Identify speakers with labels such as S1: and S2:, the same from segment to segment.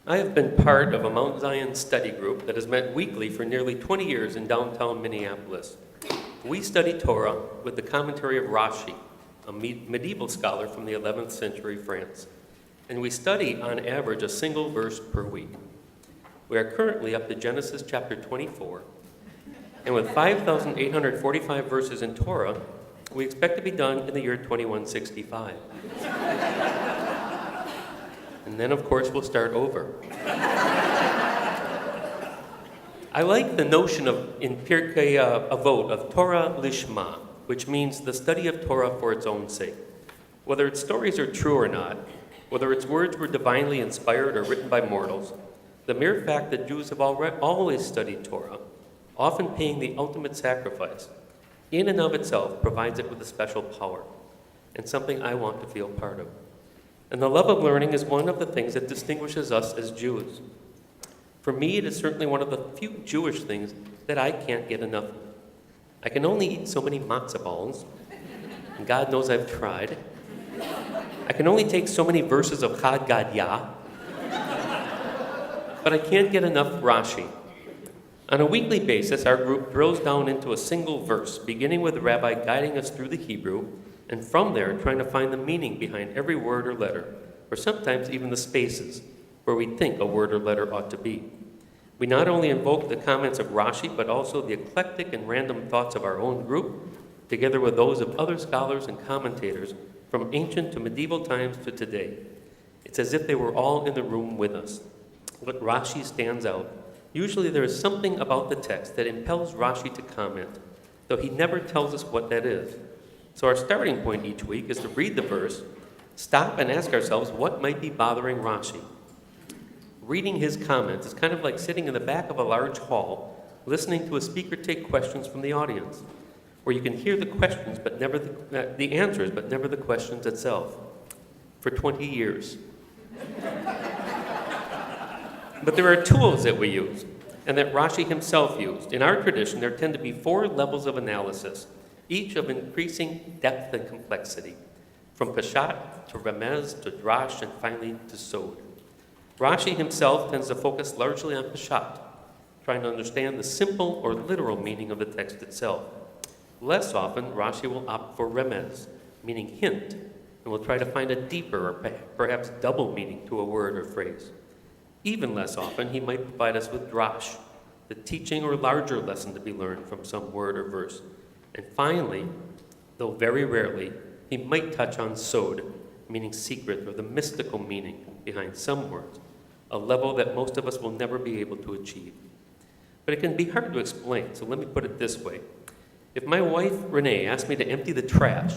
S1: I have been part of a Mount Zion study group that has met weekly for nearly 20 years in downtown Minneapolis. We study Torah with the commentary of Rashi, a medieval scholar from the 11th century France. And we study, on average, a single verse per week. We are currently up to Genesis chapter 24, and with 5,845 verses in Torah, we expect to be done in the year 2165. And then, of course, we'll start over. I like the notion of, in Pirkei Avot, of Torah lishma, which means the study of Torah for its own sake. Whether its stories are true or not, whether its words were divinely inspired or written by mortals, the mere fact that Jews have always studied Torah, often paying the ultimate sacrifice, in and of itself provides it with a special power, and something I want to feel part of. And the love of learning is one of the things that distinguishes us as Jews. For me, it is certainly one of the few Jewish things that I can't get enough of. I can only eat so many matzah balls, and God knows I've tried. I can only take so many verses of Chad Gadya, but I can't get enough Rashi. On a weekly basis, our group drills down into a single verse, beginning with the rabbi guiding us through the Hebrew, and from there trying to find the meaning behind every word or letter, or sometimes even the spaces where we think a word or letter ought to be. We not only invoke the comments of Rashi, but also the eclectic and random thoughts of our own group, together with those of other scholars and commentators from ancient to medieval times to today. It's as if they were all in the room with us. But Rashi stands out. Usually there is something about the text that impels Rashi to comment, though he never tells us what that is. So our starting point each week is to read the verse, stop and ask ourselves what might be bothering Rashi. Reading his comments is kind of like sitting in the back of a large hall, listening to a speaker take questions from the audience, where you can hear the questions, but never the answers, but never the questions itself. For 20 years. But there are tools that we use, and that Rashi himself used. In our tradition, there tend to be 4 levels of analysis, each of increasing depth and complexity, from Peshat to Remez to Drash and finally to Sod. Rashi himself tends to focus largely on Peshat, trying to understand the simple or literal meaning of the text itself. Less often, Rashi will opt for Remez, meaning hint, and will try to find a deeper or perhaps double meaning to a word or phrase. Even less often, he might provide us with Drash, the teaching or larger lesson to be learned from some word or verse. And finally, though very rarely, he might touch on Sod, meaning secret or the mystical meaning behind some words, a level that most of us will never be able to achieve. But it can be hard to explain, so let me put it this way. If my wife, Renee, asked me to empty the trash,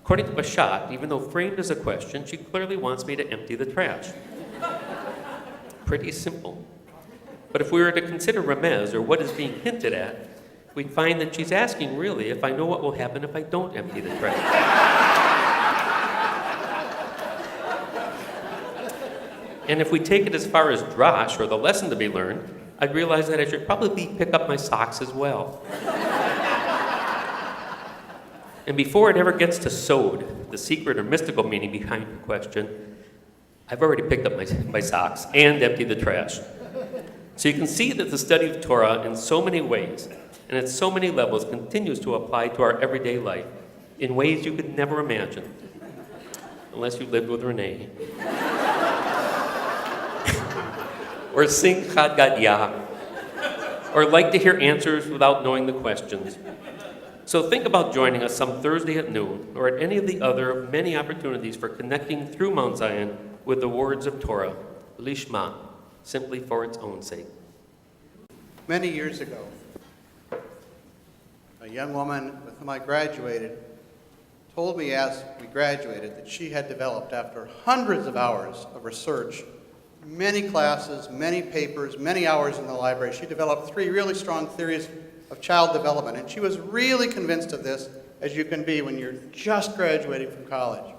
S1: according to Peshat, even though framed as a question, she clearly wants me to empty the trash. Pretty simple. But if we were to consider Remez, or what is being hinted at, we'd find that she's asking really if I know what will happen if I don't empty the trash. And if we take it as far as Drash, or the lesson to be learned, I'd realize that I should probably pick up my socks as well. And before it ever gets to Sod, the secret or mystical meaning behind the question, I've already picked up my socks and emptied the trash. So you can see that the study of Torah in so many ways and at so many levels continues to apply to our everyday life in ways you could never imagine, unless you lived with Renee. Or sing Chad Gadya, or like to hear answers without knowing the questions. So think about joining us some Thursday at noon, or at any of the other many opportunities for connecting through Mount Zion with the words of Torah, lishma, simply for its own sake.
S2: Many years ago, a young woman with whom I graduated told me as we graduated that she had developed, after hundreds of hours of research, many classes, many papers, many hours in the library, she developed 3 really strong theories of child development. And she was really convinced of this, as you can be when you're just graduating from college.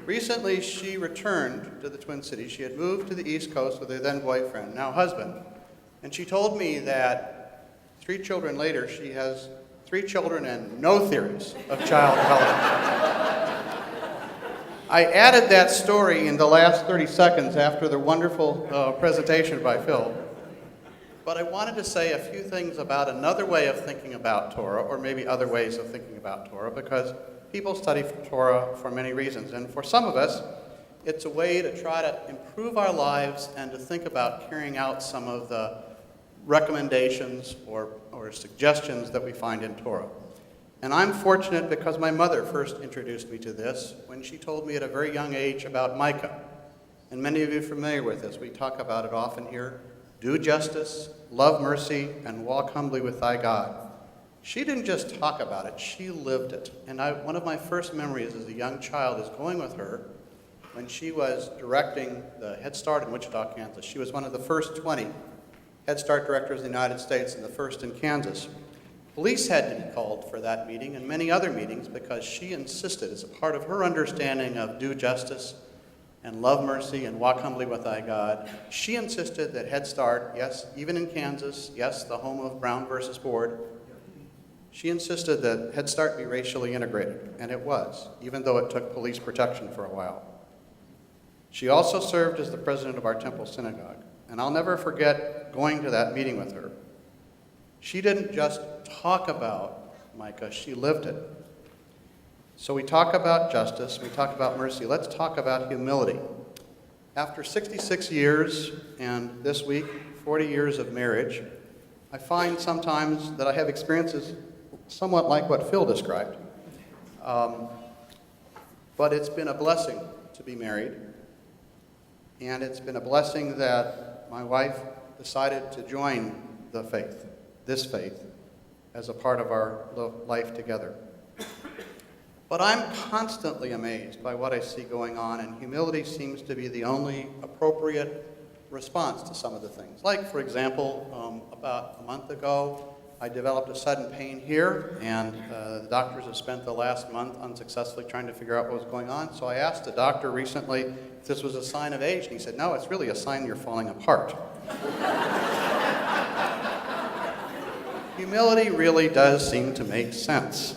S2: Recently, she returned to the Twin Cities. She had moved to the East Coast with her then boyfriend, now husband. And she told me that 3 children later, she has 3 children and no theories of child development. I added that story in the last 30 seconds after the wonderful presentation by Phil. But I wanted to say a few things about another way of thinking about Torah, or maybe other ways of thinking about Torah, because people study Torah for many reasons. And for some of us, it's a way to try to improve our lives and to think about carrying out some of the recommendations or suggestions that we find in Torah. And I'm fortunate because my mother first introduced me to this when she told me at a very young age about Micah. And many of you are familiar with this. We talk about it often here. Do justice, love mercy, and walk humbly with thy God. She didn't just talk about it, she lived it. And one of my first memories as a young child is going with her when she was directing the Head Start in Wichita, Kansas. She was one of the first 20 Head Start directors in the United States and the first in Kansas. Police had to be called for that meeting and many other meetings because she insisted, as a part of her understanding of do justice and love mercy and walk humbly with thy God, she insisted that Head Start, yes, even in Kansas, yes, the home of Brown versus Board, she insisted that Head Start be racially integrated, and it was, even though it took police protection for a while. She also served as the president of our temple synagogue, and I'll never forget going to that meeting with her. She didn't just talk about Micah, she lived it. So we talk about justice, we talk about mercy. Let's talk about humility. After 66 years, and this week, 40 years of marriage, I find sometimes that I have experiences somewhat like what Phil described. But it's been a blessing to be married. And it's been a blessing that my wife decided to join the faith, this faith, as a part of our life together. But I'm constantly amazed by what I see going on, and humility seems to be the only appropriate response to some of the things. Like, for example, about a month ago, I developed a sudden pain here, and the doctors have spent the last month unsuccessfully trying to figure out what was going on. So I asked the doctor recently if this was a sign of age, and he said, no, it's really a sign you're falling apart. Humility really does seem to make sense.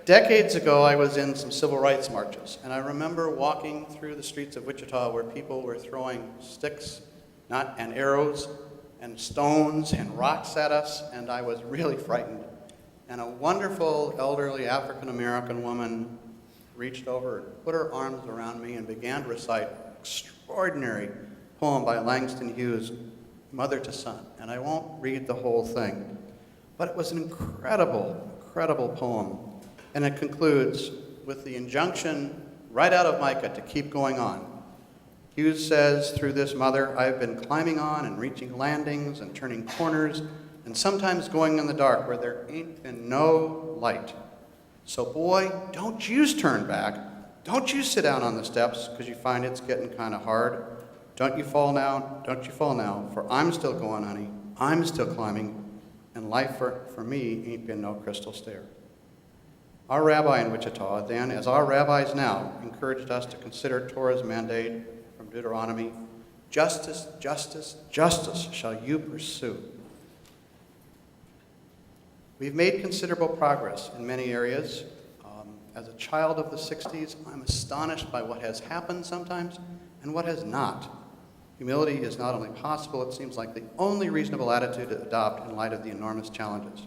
S2: Decades ago, I was in some civil rights marches, and I remember walking through the streets of Wichita where people were throwing sticks and arrows and stones and rocks at us, and I was really frightened. And a wonderful elderly African-American woman reached over and put her arms around me and began to recite an extraordinary poem by Langston Hughes, Mother to Son. And I won't read the whole thing, but it was an incredible, incredible poem. And it concludes with the injunction right out of Micah to keep going on. Hughes says, through this mother, I've been climbing on and reaching landings and turning corners and sometimes going in the dark where there ain't been no light. So boy, don't you turn back. Don't you sit down on the steps because you find it's getting kind of hard. Don't you fall now, don't you fall now, for I'm still going, honey. I'm still climbing, and life for me ain't been no crystal stair. Our rabbi in Wichita, then, as our rabbis now, encouraged us to consider Torah's mandate from Deuteronomy, justice, justice, justice shall you pursue. We've made considerable progress in many areas. As a child of the 60s, I'm astonished by what has happened sometimes and what has not. Humility is not only possible, it seems like the only reasonable attitude to adopt in light of the enormous challenges.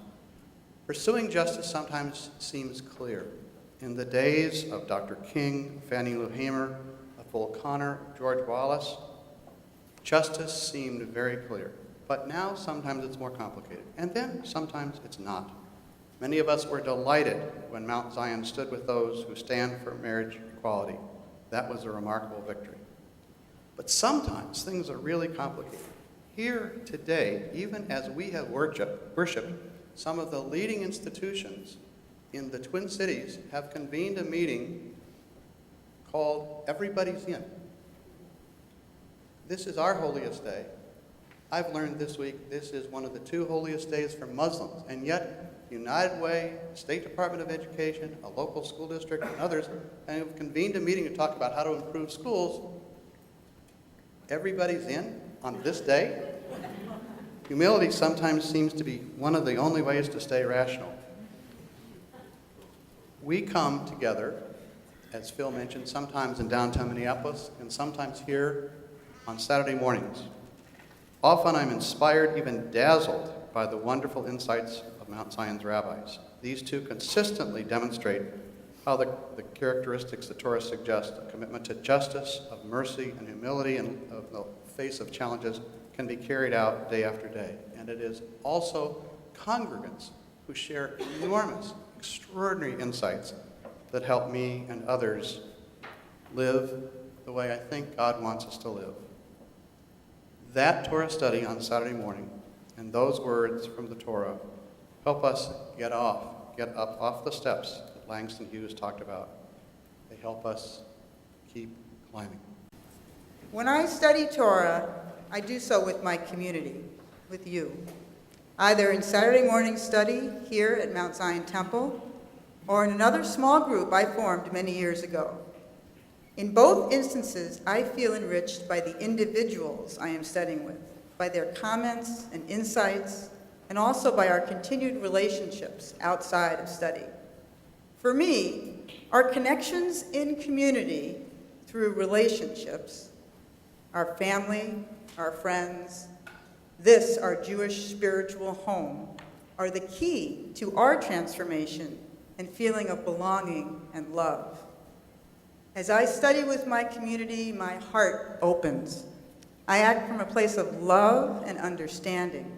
S2: Pursuing justice sometimes seems clear. In the days of Dr. King, Fannie Lou Hamer, of Bull Connor, George Wallace, justice seemed very clear. But now sometimes it's more complicated. And then sometimes it's not. Many of us were delighted when Mount Zion stood with those who stand for marriage equality. That was a remarkable victory. But sometimes things are really complicated. Here today, even as we have worshiped, some of the leading institutions in the Twin Cities have convened a meeting called Everybody's In. This is our holiest day. I've learned this week this is one of the 2 holiest days for Muslims, and yet United Way, State Department of Education, a local school district, and others have convened a meeting to talk about how to improve schools. Everybody's in on this day? Humility sometimes seems to be one of the only ways to stay rational. We come together as Phil mentioned, sometimes in downtown Minneapolis and sometimes here on Saturday mornings. Often I'm inspired, even dazzled, by the wonderful insights of Mount Zion's rabbis. These two consistently demonstrate how the characteristics the Torah suggests, a commitment to justice, of mercy and humility in the face of challenges, can be carried out day after day. And it is also congregants who share enormous, extraordinary insights that help me and others live the way I think God wants us to live. That Torah study on Saturday morning and those words from the Torah help us get up off the steps that Langston Hughes talked about. They help us keep climbing.
S3: When I study Torah, I do so with my community, with you, either in Saturday morning study here at Mount Zion Temple or in another small group I formed many years ago. In both instances, I feel enriched by the individuals I am studying with, by their comments and insights, and also by our continued relationships outside of study. For me, our connections in community through relationships, our family, our friends, this, our Jewish spiritual home, are the key to our transformation and feeling of belonging and love. As I study with my community, my heart opens. I act from a place of love and understanding.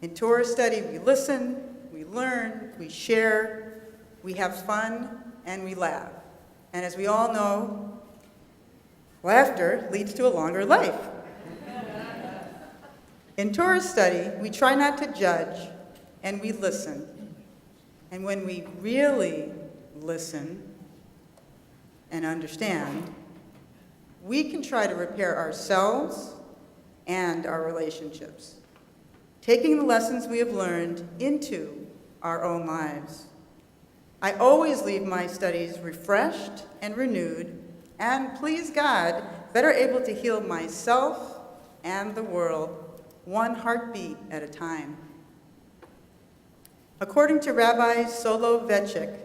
S3: In Torah study, we listen, we learn, we share, we have fun, and we laugh. And as we all know, laughter leads to a longer life. In Torah study, we try not to judge, and we listen. And when we really listen and understand, we can try to repair ourselves and our relationships, taking the lessons we have learned into our own lives. I always leave my studies refreshed and renewed, and please God, better able to heal myself and the world one heartbeat at a time. According to Rabbi Soloveitchik,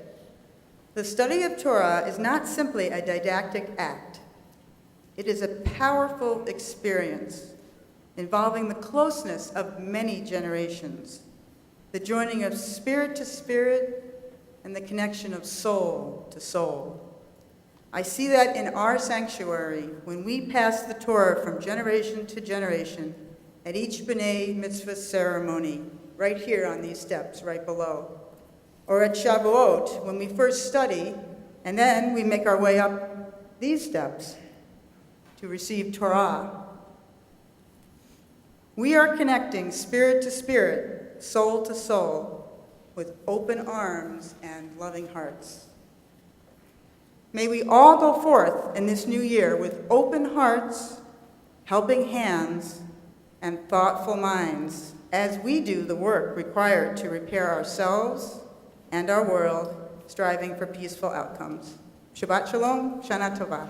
S3: the study of Torah is not simply a didactic act. It is a powerful experience involving the closeness of many generations, the joining of spirit to spirit, and the connection of soul to soul. I see that in our sanctuary when we pass the Torah from generation to generation at each B'nai Mitzvah ceremony, right here on these steps, right below. Or at Shavuot, when we first study, and then we make our way up these steps to receive Torah. We are connecting spirit to spirit, soul to soul, with open arms and loving hearts. May we all go forth in this new year with open hearts, helping hands, and thoughtful minds as we do the work required to repair ourselves and our world, striving for peaceful outcomes. Shabbat Shalom, Shana Tova.